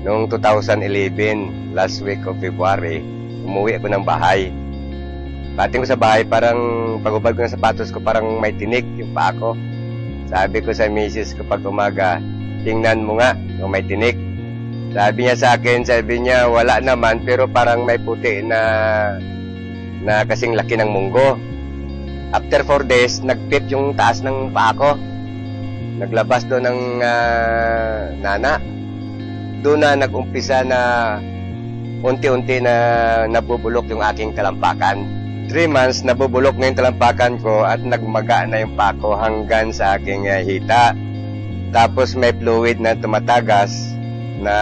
Noong 2011, last week of February, umuwi ako ng bahay. Pating ko sa bahay, parang pag-ubad ko ng sapatos ko, parang may tinik yung paa ko. Sabi ko sa misis ko pag umaga, tingnan mo nga kung may tinik. Sabi niya sa akin, sabi niya, wala naman, pero parang may puti na kasing laki ng munggo. After 4 days, nagpit yung taas ng paa ko. Naglabas doon ng nana. Doon na nag-umpisa na unti-unti na nabubulok yung aking talampakan. 3 months, nabubulok na yung talampakan ko at nagmaga na yung paa ko hanggang sa aking hita. Tapos may fluid na tumatagas na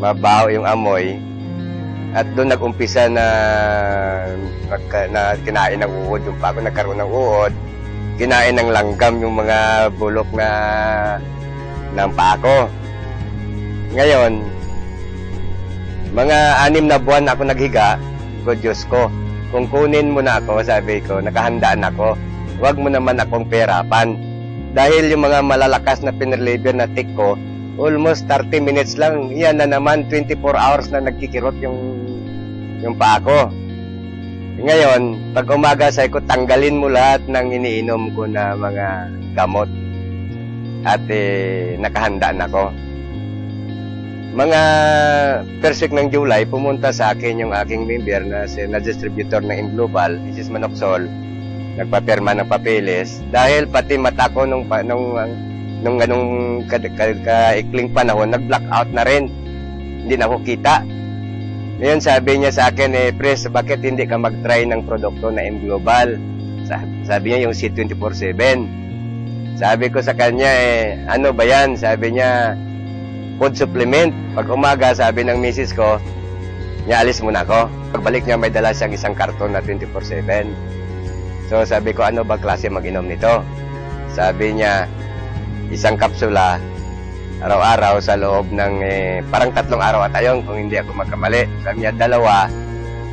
mabaho yung amoy. At doon nag-umpisa na kinain ng uod yung paa ko, nagkaroon ng uod. Kinain ng langgam yung mga bulok ng paa ko. Ngayon, mga 6 na buwan ako naghiga, Diyos ko, kung kunin mo na ako, sabi ko, nakahandaan ako, huwag mo naman akong perapan. Dahil yung mga malalakas na pinreliever na tick ko, almost 30 minutes lang, yan na naman, 24 hours na nagkikirot yung paa ko. Ngayon, pag umaga sabi ko, tanggalin mo lahat ng iniinom ko na mga gamot. At nakahandaan ako. Mga first week ng July, pumunta sa akin yung aking member na distributor ng Global, Mrs. Manoxol, nagpapirma ng papeles. Dahil pati mata ko nung kaikling panahon, nag-blackout na rin. Hindi na ako kita. Ngayon sabi niya sa akin, Pres, bakit hindi ka mag-try ng produkto na Global? Sabi niya yung C24/7. Sabi ko sa kanya, ano ba yan? Sabi niya, food supplement. Pag umaga, sabi ng misis ko, niya alis muna ako. Pagbalik niya, may dala siyang isang karton na 24/7. So sabi ko, ano ba klase mag-inom nito? Sabi niya, isang kapsula, araw-araw sa loob ng, parang 3 araw at ayon kung hindi ako magkamali. Sabi niya, 2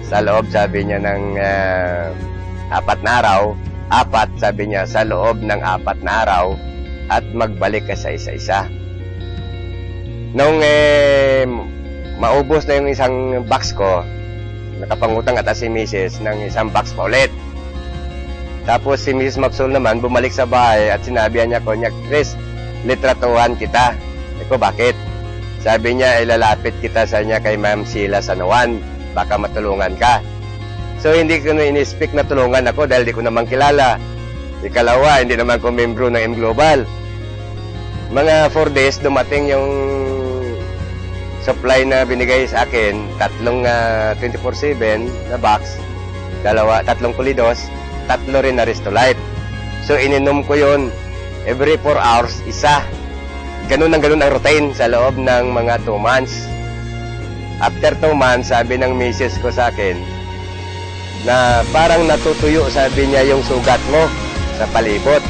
sa loob, sabi niya, ng 4 na araw. 4, sabi niya, sa loob ng 4 na araw at magbalik ka sa isa-isa. Nung maubos na yung isang box ko, nakapangutang ata si Mrs. ng isang box pa ulit. Tapos si Mrs. Maxwell naman bumalik sa bahay at sinabihan niya ko, Chris, litratuhan kita. Eko, bakit? Sabi niya, ilalapit kita sa niya kay Ma'am Sheila Sanoan, baka matulungan ka. So hindi ko na in-speak na tulungan ako dahil di ko naman kilala. Ikalawa, hindi naman ko membro ng Global. Mga 4 days, dumating yung supply na binigay sa akin, 3 24/7 na box, 3 kulidos, 3 rin na Restolite. So ininom ko yun every 4 hours, isa. Ganun ang routine sa loob ng mga 2 months. After 2 months, sabi ng misis ko sa akin, na parang natutuyo, sabi niya, yung sugat mo sa palibot.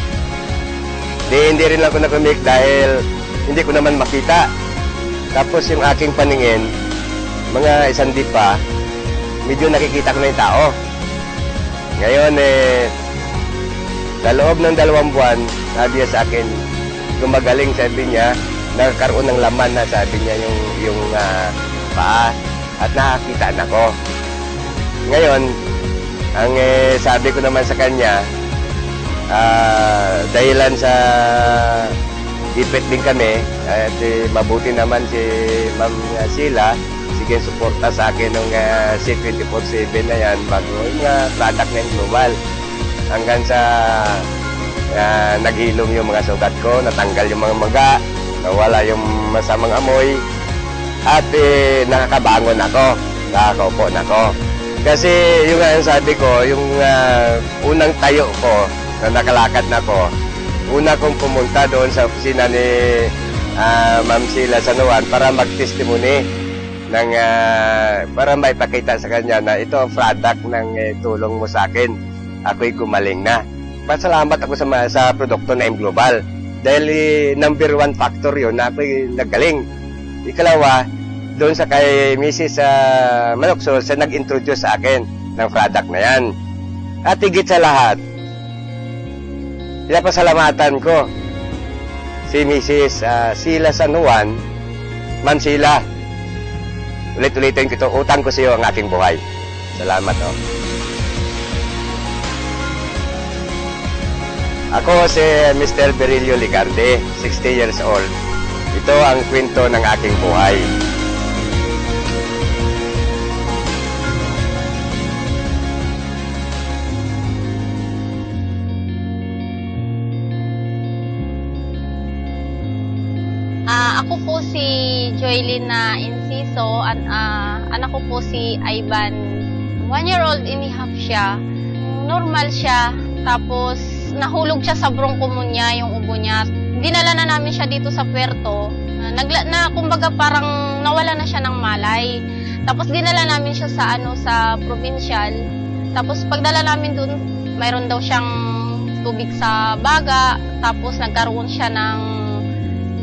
Hindi rin ako nakumik dahil hindi ko naman makita. Tapos yung aking paningin, mga 1 di pa, medyo nakikita ko na yung tao. Ngayon, sa loob ng 2 buwan, sabi niya sa akin, gumagaling, sabi niya, nagkaroon ng laman na, sabi niya, yung paa, at nakakita na ko. Ngayon, ang sabi ko naman sa kanya, dahilan sa ipit din kami, at mabuti naman si Ma'am Sheila, sige, suporta sa akin ng C24/7 na yan, bago yung product ng Global. Hanggang sa naghilom yung mga sugat ko, natanggal yung mga maga, nawala yung masamang amoy, at nakakabangon ako, nakakaupo na ako. Kasi yung sabi ko, yung unang tayo ko, na nakalakad na ko, una kong pumunta doon sa opisina ni Ma'am Sheila Sanoan para mag-testimony ng, para maipakita sa kanya na ito ang product ng tulong mo sa akin. Ako'y gumaling na. Pasalamat ako sa produkto na Global. Dahil number 1 factor yun na ako'y nagaling. Ikalawa, doon sa kay Mrs. Manoxol, siya nag-introduce sa akin ng product na yan. At higit sa lahat, pinapasalamatan ko si Mrs. Sheila San Juan Ma'am Sheila, ulit-ulitin ko ito, utang ko sa iyo ang aking buhay. Salamat, oh. Ako si Mr. Berilio Ligarde, 60 years old. Ito ang kwento ng aking buhay. Ako po si Joylina Inciso, anak ko po si Ivan. 1-year-old and a half siya. Normal siya, tapos nahulog siya sa bronchopneumonia yung ubo niya. Dinala na namin siya dito sa puerto. Kumbaga parang nawala na siya ng malay. Tapos dinala namin siya sa provincial. Tapos pagdala namin dun, mayroon daw siyang tubig sa baga. Tapos nagkaroon siya ng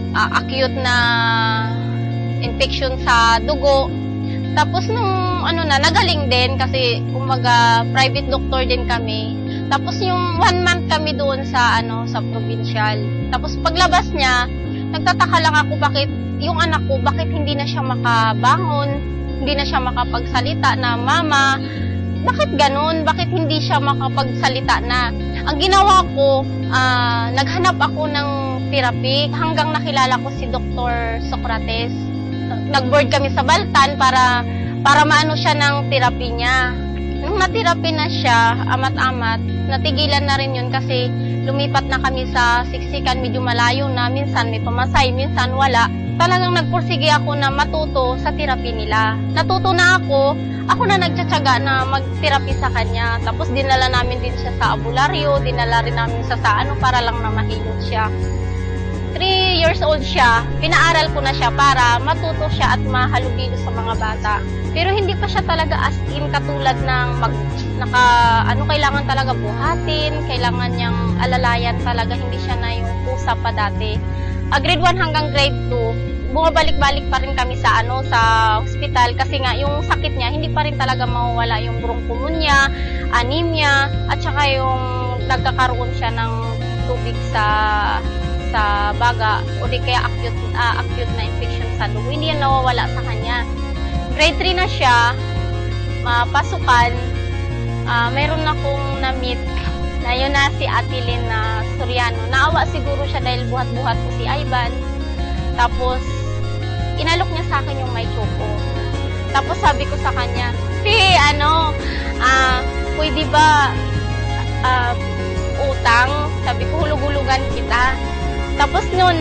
acute na infection sa dugo. Tapos nung nagaling din kasi kumbaga private doctor din kami. Tapos yung 1 month kami doon sa provincial. Tapos paglabas niya, nagtataka lang ako bakit yung anak ko, bakit hindi na siya makabangon, hindi na siya makapagsalita na mama, bakit ganun? Bakit hindi siya makapagsalita na? Ang ginawa ko, naghanap ako ng therapy hanggang nakilala ko si Dr. Socrates. Nag-board kami sa Baltan para maano siya ng therapy niya. Nung na-therapy na siya, amat-amat, natigilan na rin yun kasi lumipat na kami sa Siksikan, medyo malayo na, minsan may pamasay, minsan wala. Talagang nagpursige ako na matuto sa therapy nila. Natuto na ako na nagtsatsaga na mag-therapy sa kanya. Tapos dinala namin din siya sa abularyo, dinala rin namin siya sa para lang na mahilot siya. 3 years old siya, pinaaral ko na siya para matuto siya at mahalubilo sa mga bata. Pero hindi pa siya talaga as in katulad ng kailangan talaga buhatin, kailangan niyang alalayan talaga, hindi siya na yung pusa pa dati. Grade 1 hanggang grade 2, bumabalik-balik pa rin kami sa hospital kasi nga yung sakit niya hindi pa rin talaga mawawala, yung bronchopneumonia, anemia, at saka yung nagkakaroon siya ng tubig sa baga o di kaya acute na infection sa dugo. Hindi yan nawawala sa kanya. Grade 3 na siya, pasukan, mayroon akong na-meet na yun na si Ate Lynn na Soriano. Naawa siguro siya dahil buhat-buhat ko si Ivan. Tapos, inalok niya sa akin yung may choco. Tapos sabi ko sa kanya, pwede ba utang? Sabi ko, hulug-hulugan kita. Tapos nun,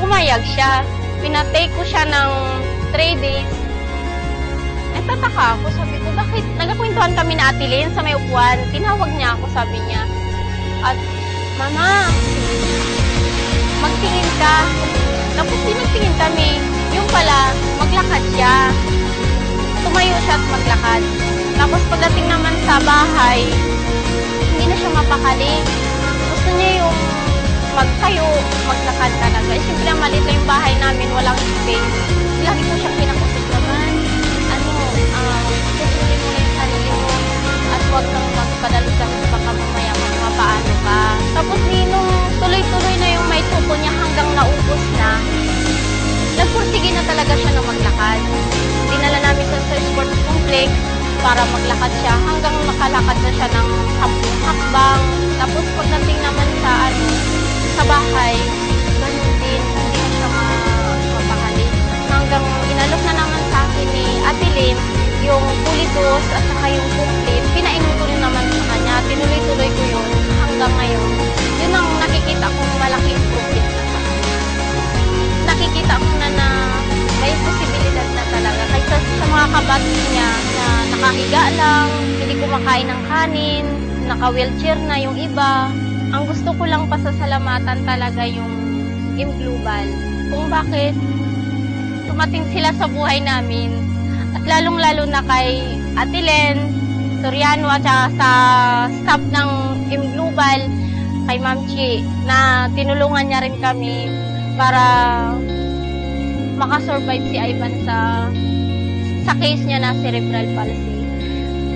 pumayag siya. Pinatake ko siya ng 3 days. Nagtataka ako, sabi ko, bakit? Nagkakwentuhan kami na Ate Lynn sa may upuan. Tinawag niya ako, sabi niya. At, Mama, magtingin ka. Tapos pinagtingin kami. Yung pala, maglakad siya. Tumayo siya at maglakad. Tapos pagdating naman sa bahay, hindi na siya mapakali. Gusto niya yung magtayo, maglakad talaga. Siyempre, maliit lang yung bahay namin, walang space. Lagi ko siyang pinakusip naman. Susunin mo na yung sarili mo at huwag kang magpadalo-dalo baka mamaya mapaano ka. Tapos nung tuloy-tuloy na yung may tuko niya hanggang naubos na, nagpursige na talaga siya na maglakad. Dinala namin sa sports complex para maglakad siya hanggang makalakad na siya ng 10 hakbang. Tapos pagdating naman sa bahay, ganun din, hindi na siya mapakali. Hanggang inalok na naman sa akin ni Ate Lynn yung pulidos at saka yung complete. Pinainom ko rin naman sa kanya. Tinuloy-tuloy ko yun hanggang ngayon. Yun ang nakikita kong malaki improvement na sa kanya. Nakikita ko na may posibilidad na talaga. Kaysa sa mga kabati niya na nakahiga lang, hindi kumakain ng kanin, naka-wheelchair na yung iba. Ang gusto ko lang pasasalamatan talaga yung Global. Kung bakit dumating sila sa buhay namin. At lalong-lalo na kay Ate Lynn Soriano at sa staff ng Global, kay Ma'am Chi, na tinulungan niya rin kami para makasurvive si Ivan sa case niya na cerebral palsy.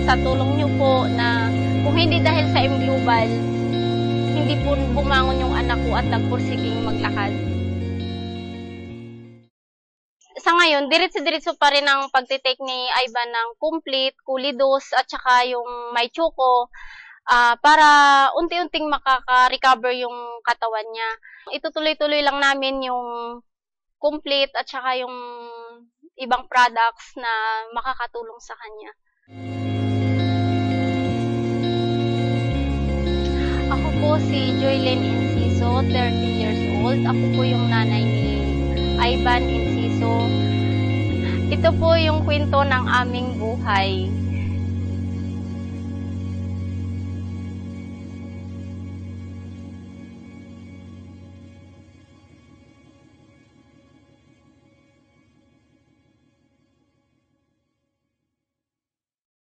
Sa tulong niyo po na kung hindi dahil sa Global, hindi po bumangon yung anak ko at nagpursiging maglakad. Sa ngayon, diretso-diretso pa rin ang pagtitake ni Ivan ng complete, kulidos, at saka yung may chuko, para unti-unting makaka-recover yung katawan niya. Itutuloy-tuloy lang namin yung complete at saka yung ibang products na makakatulong sa kanya. Ako po si Joylyn Inciso, 30 years old. Ako po yung nanay ni Ivan Inciso. Ito po yung kwento ng aming buhay.